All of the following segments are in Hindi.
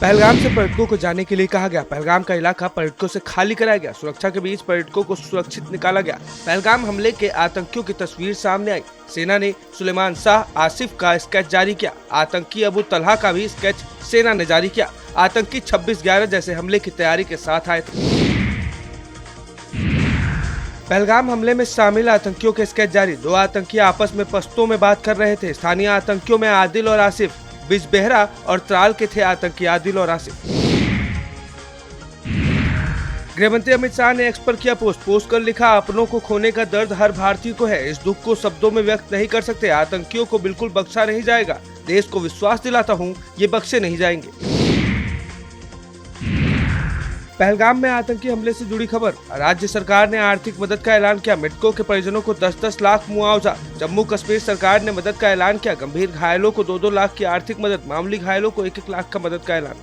पहलगाम से पर्यटकों को जाने के लिए कहा गया। पहलगाम का इलाका पर्यटकों से खाली कराया गया। सुरक्षा के बीच पर्यटकों को सुरक्षित निकाला गया। पहलगाम हमले के आतंकियों की तस्वीर सामने आई। सेना ने सुलेमान शाह आसिफ का स्केच जारी किया। आतंकी अबू तलहा का भी स्केच सेना ने जारी किया। आतंकी 26/11 जैसे हमले की तैयारी के साथ आए थे। पहलगाम हमले में शामिल आतंकियों के स्केच जारी। 2 आतंकी आपस में पश्तो में बात कर रहे थे। स्थानीय आतंकियों में आदिल और आसिफ, बिजबेहरा और त्राल के थे आतंकी आदिल और आसिफ। गृहमंत्री अमित शाह ने एक्स पर किया पोस्ट कर लिखा, अपनों को खोने का दर्द हर भारतीय को है। इस दुख को शब्दों में व्यक्त नहीं कर सकते। आतंकियों को बिल्कुल बख्शा नहीं जाएगा। देश को विश्वास दिलाता हूं, ये बख्शे नहीं जाएंगे। पहलगाम में आतंकी हमले से जुड़ी खबर। राज्य सरकार ने आर्थिक मदद का ऐलान किया। मृतकों के परिजनों को 10-10 लाख मुआवजा। जम्मू कश्मीर सरकार ने मदद का ऐलान किया। गंभीर घायलों को 2-2 लाख की आर्थिक मदद, मामूली घायलों को 1-1 लाख का मदद का ऐलान।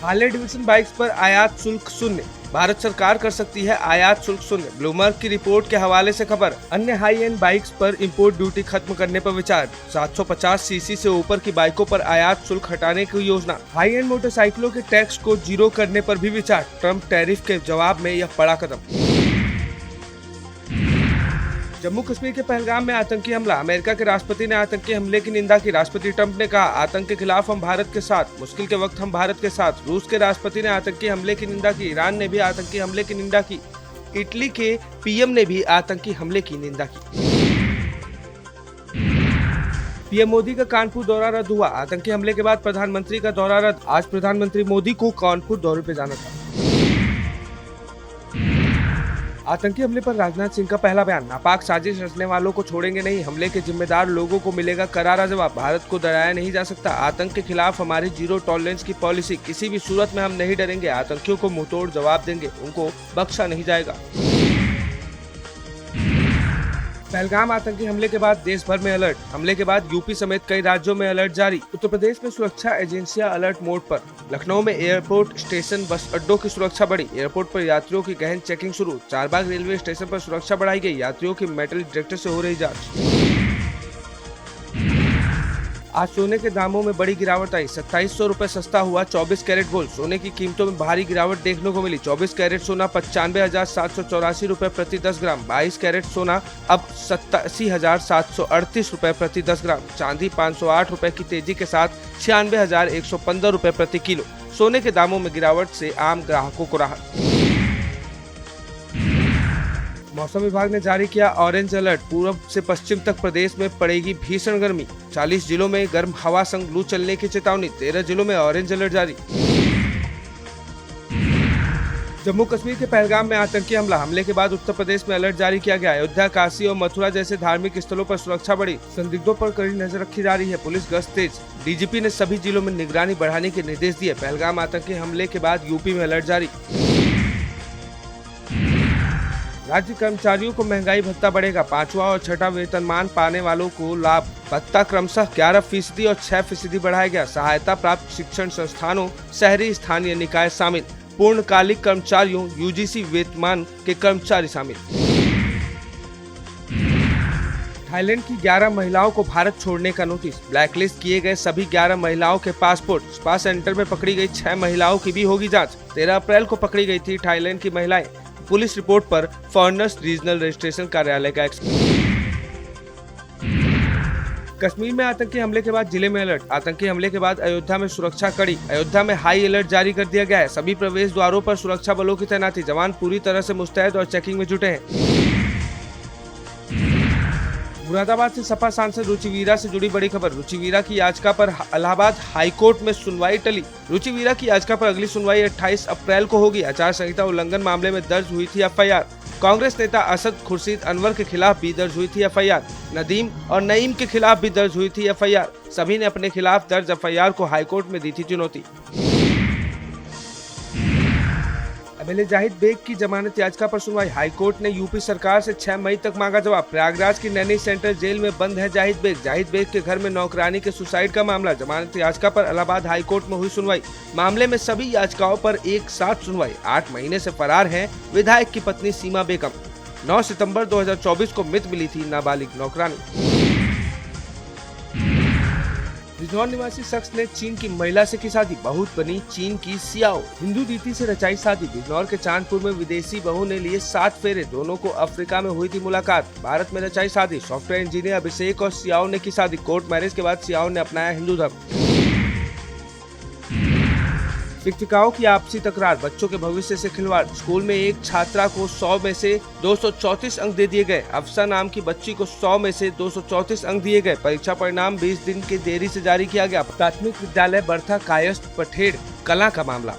हार्ले डेविडसन बाइक्स पर आयात शुल्क शून्य। भारत सरकार कर सकती है आयात शुल्क शून्य। ब्लूमबर्ग की रिपोर्ट के हवाले से खबर। अन्य हाई एंड बाइक्स पर इंपोर्ट ड्यूटी खत्म करने पर विचार। 750 सीसी से ऊपर की बाइकों पर आयात शुल्क हटाने की योजना। हाई एंड मोटरसाइकिलों के टैक्स को 0 करने पर भी विचार। ट्रंप टैरिफ के जवाब में यह बड़ा कदम। जम्मू कश्मीर के पहलगाम में आतंकी हमला। अमेरिका के राष्ट्रपति ने आतंकी हमले की निंदा की। राष्ट्रपति ट्रंप ने कहा, आतंक के खिलाफ हम भारत के साथ, मुश्किल के वक्त हम भारत के साथ। रूस के राष्ट्रपति ने आतंकी हमले की निंदा की। ईरान ने भी आतंकी हमले की निंदा की। इटली के पीएम ने भी आतंकी हमले की निंदा की। पीएम मोदी का कानपुर दौरा रद्द हुआ। आतंकी हमले के बाद प्रधानमंत्री का दौरा रद्द। आज प्रधानमंत्री मोदी को कानपुर दौरे पे जाना था। आतंकी हमले पर राजनाथ सिंह का पहला बयान। नापाक साजिश रचने वालों को छोड़ेंगे नहीं। हमले के जिम्मेदार लोगों को मिलेगा करारा जवाब। भारत को डराया नहीं जा सकता। आतंक के खिलाफ हमारी 0 टॉलरेंस की पॉलिसी। किसी भी सूरत में हम नहीं डरेंगे। आतंकियों को मुंहतोड़ जवाब देंगे। उनको बख्शा नहीं जाएगा। पहलगाम आतंकी हमले के बाद देश भर में अलर्ट। हमले के बाद यूपी समेत कई राज्यों में अलर्ट जारी। उत्तर प्रदेश में सुरक्षा एजेंसियां अलर्ट मोड पर। लखनऊ में एयरपोर्ट, स्टेशन, बस अड्डों की सुरक्षा बढ़ी। एयरपोर्ट पर यात्रियों की गहन चेकिंग शुरू। चारबाग रेलवे स्टेशन पर सुरक्षा बढ़ाई गई। यात्रियों की मेटल डिटेक्टर से हो रही जांच। आज सोने के दामों में बड़ी गिरावट आई। 2700 रुपए सस्ता हुआ 24 कैरेट गोल्ड। सोने की कीमतों में भारी गिरावट देखने को मिली। 24 कैरेट सोना 95,784 रुपए प्रति 10 ग्राम। 22 कैरेट सोना अब 87,738 रुपए प्रति 10 ग्राम। चांदी 508 रुपए की तेजी के साथ 96,115 रुपए प्रति किलो। सोने के दामों में गिरावट से आम ग्राहकों को राहत। मौसम विभाग ने जारी किया ऑरेंज अलर्ट। पूर्व से पश्चिम तक प्रदेश में पड़ेगी भीषण गर्मी। 40 जिलों में गर्म हवा संग लू चलने की चेतावनी। 13 जिलों में ऑरेंज अलर्ट जारी। जम्मू कश्मीर के पहलगाम में आतंकी हमले के बाद उत्तर प्रदेश में अलर्ट जारी किया गया। अयोध्या, काशी और मथुरा जैसे धार्मिक स्थलों पर सुरक्षा बढ़ी। संदिग्धों पर कड़ी नजर रखी जा रही है। पुलिस गश्त तेज। डीजीपी ने सभी जिलों में निगरानी बढ़ाने के निर्देश दिए। पहलगाम आतंकी हमले के बाद यूपी में अलर्ट जारी। राज्य कर्मचारियों को महंगाई भत्ता बढ़ेगा। 5वां और 6वां वेतनमान पाने वालों को लाभ। भत्ता क्रमशः 11% और 6% बढ़ाया गया। सहायता प्राप्त शिक्षण संस्थानों, शहरी स्थानीय निकाय शामिल। पूर्णकालिक कर्मचारियों, यूजीसी वेतनमान के कर्मचारी शामिल। थाईलैंड की 11 महिलाओं को भारत छोड़ने का नोटिस। ब्लैकलिस्ट किए गए सभी 11 महिलाओं के पासपोर्ट। स्पा सेंटर में पकड़ी गई 6 महिलाओं की भी होगी जांच। 13 अप्रैल को पकड़ी गई थी थाईलैंड की महिलाएं। पुलिस रिपोर्ट पर फॉरेनर्स रीजनल रजिस्ट्रेशन कार्यालय का कश्मीर में आतंकी हमले के बाद जिले में अलर्ट। आतंकी हमले के बाद अयोध्या में सुरक्षा कड़ी। अयोध्या में हाई अलर्ट जारी कर दिया गया है। सभी प्रवेश द्वारों पर सुरक्षा बलों की तैनाती। जवान पूरी तरह से मुस्तैद और चेकिंग में जुटे हैं। मुरादाबाद से सपा सांसद रुचि वीरा से जुड़ी बड़ी खबर। रुचि वीरा की याचिका पर इलाहाबाद हाईकोर्ट में सुनवाई टली। रुचि वीरा की याचिका पर अगली सुनवाई 28 अप्रैल को होगी। आचार संहिता उल्लंघन मामले में दर्ज हुई थी एफआईआर। कांग्रेस नेता असद खुर्शीद अनवर के खिलाफ भी दर्ज हुई थी एफआईआर। नदीम और नईम के खिलाफ भी दर्ज हुई थी एफआईआर। सभी ने अपने खिलाफ दर्ज एफआईआर को हाईकोर्ट में दी थी चुनौती। एमएलए जाहिद बेग की जमानत याचिका पर सुनवाई। हाईकोर्ट ने यूपी सरकार से 6 मई तक मांगा जवाब। प्रयागराज की नैनी सेंट्रल जेल में बंद है जाहिद बेग। जाहिद बेग के घर में नौकरानी के सुसाइड का मामला। जमानत याचिका पर इलाहाबाद हाईकोर्ट में हुई सुनवाई। मामले में सभी याचिकाओं पर एक साथ सुनवाई। 8 महीने से फरार हैं विधायक की पत्नी सीमा बेगम। 9 सितंबर 2024 को मृत मिली थी नाबालिग नौकरानी। बिजनौर निवासी शख्स ने चीन की महिला से की शादी, बहू बनी चीन की सियाओ। हिंदू रीति से रचाई शादी। बिजनौर के चांदपुर में विदेशी बहू ने लिए 7 फेरे, दोनों को अफ्रीका में हुई थी मुलाकात। भारत में रचाई शादी। सॉफ्टवेयर इंजीनियर अभिषेक और सियाओ ने की शादी। कोर्ट मैरिज के बाद सियाओ ने अपनाया हिंदू धर्म। शिक्षिकाओं की आपसी तकरार, बच्चों के भविष्य से खिलवाड़। स्कूल में एक छात्रा को 100 में से 234 अंक दे दिए गए। अफसा नाम की बच्ची को 100 में से 234 अंक दिए गए। परीक्षा परिणाम 20 दिन की देरी से जारी किया गया। प्राथमिक विद्यालय बर्था कायस्थ पठेड़ कला का मामला।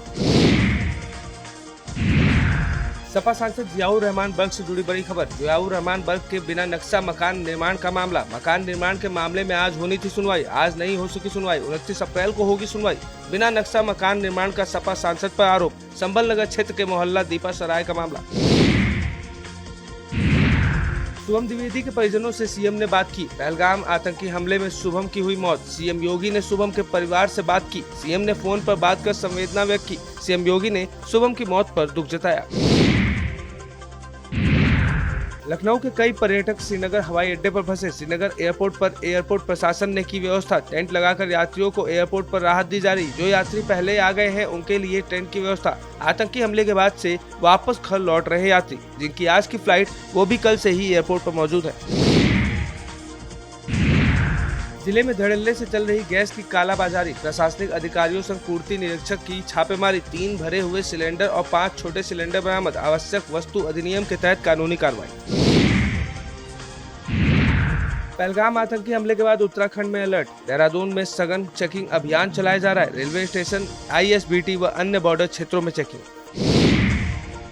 सपा सांसद जियाउर रहमान बर्ग से जुड़ी बड़ी खबर। जियाउर रहमान बर्ग के बिना नक्शा मकान निर्माण का मामला। मकान निर्माण के मामले में आज होनी थी सुनवाई, आज नहीं हो सकी सुनवाई। 29 अप्रैल को होगी सुनवाई। बिना नक्शा मकान निर्माण का सपा सांसद पर आरोप। संबल नगर क्षेत्र के मोहल्ला दीपा सराय का मामला। शुभम द्विवेदी के परिजनों से सीएम ने बात की। पहलगाम आतंकी हमले में शुभम की हुई मौत। सीएम योगी ने शुभम के परिवार से बात की। सीएम ने फोन पर बात कर संवेदना व्यक्त की। सीएम योगी ने शुभम की मौत पर दुख जताया। लखनऊ के कई पर्यटक श्रीनगर हवाई अड्डे पर फंसे। श्रीनगर एयरपोर्ट पर एयरपोर्ट प्रशासन ने की व्यवस्था। टेंट लगाकर यात्रियों को एयरपोर्ट पर राहत दी जा रही। जो यात्री पहले आ गए हैं उनके लिए टेंट की व्यवस्था। आतंकी हमले के बाद से वापस घर लौट रहे यात्री, जिनकी आज की फ्लाइट वो भी कल से ही एयरपोर्ट पर मौजूद है। जिले में धड़ल्ले से चल रही गैस की कालाबाजारी। प्रशासनिक अधिकारियों संग पूर्ति निरीक्षक की छापेमारी। 3 भरे हुए सिलेंडर और 5 छोटे सिलेंडर बरामद। आवश्यक वस्तु अधिनियम के तहत कानूनी कार्रवाई। पहलगाम आतंकी हमले के बाद उत्तराखंड में अलर्ट। देहरादून में सघन चेकिंग अभियान चलाया जा रहा है। रेलवे स्टेशन, ISBT व अन्य बॉर्डर क्षेत्रों में चेकिंग।